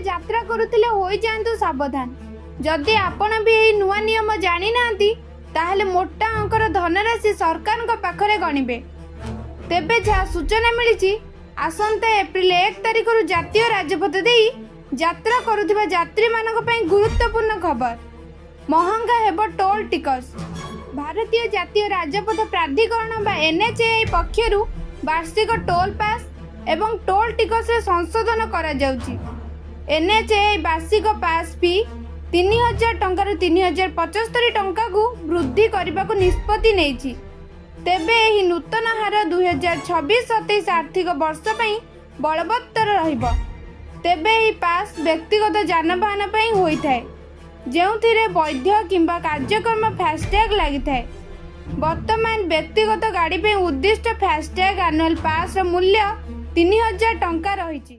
যাত্রা করুଥିଲେ হয়ে যাଆନ୍ତୁ সাবধান। যদি ଆପଣ ବି ଏହି ନୂଆ ନିୟମ ଜାଣିନାହାନ୍ତି ତାହେଲେ ମୋଟା ଅଙ୍କର ଧନରାଶି ସରକାରଙ୍କ ପାଖରେ ଗଣିବେ। ତେବେ ଯାହା ସୂଚନା ମିଳିଛି ଆସନ୍ତା ଏପ୍ରିଲ 1 ତାରିଖରୁ ଜାତୀୟ ରାଜପଥ ଦେଇ ଯାତ୍ରା କରୁଥିବା ଯାତ୍ରୀମାନଙ୍କ ପାଇଁ ଗୁରୁତ୍ୱପୂର୍ଣ୍ଣ ଖବର। ମହଙ୍ଗା ହେବ ଟୋଲ ଟିକସ। ଭାରତୀୟ ଜାତୀୟ ରାଜପଥ ପ୍ରାଧିକରଣ ବା NHAI ପକ୍ଷରୁ ବାର୍ଷିକ ଟୋଲ ପାସ୍ ଏବଂ ଟୋଲ ଟିକସରେ ସଂଶୋଧନ କରାଯାଉଛି। NHAI ବାର୍ଷିକ ପାସ୍ ଫି 3000 ଟଙ୍କାରୁ 3075 ଟଙ୍କାକୁ ବୃଦ୍ଧି କରିବାକୁ ନିଷ୍ପତ୍ତି ନେଇଛି। ତେବେ ଏହି ନୂତନ ହାର 2026-27 ଆର୍ଥିକ ବର୍ଷ ପାଇଁ ବଳବତ୍ତର ରହିବ। ତେବେ ଏହି ପାସ୍ ବ୍ୟକ୍ତିଗତ ଯାନବାହନ ପାଇଁ ହୋଇଥାଏ ଯେଉଁଥିରେ ବୈଧ କିମ୍ବା କାର୍ଯ୍ୟକ୍ରମ ଫାସ୍ଟ୍ୟାଗ୍ ଲାଗିଥାଏ। ବର୍ତ୍ତମାନ ବ୍ୟକ୍ତିଗତ ଗାଡ଼ି ପାଇଁ ଉଦ୍ଦିଷ୍ଟ ଫାସ୍ଟ୍ୟାଗ୍ ଆନୁଆଲ୍ ପାସ୍ର ମୂଲ୍ୟ 3000 ଟଙ୍କା ରହିଛି।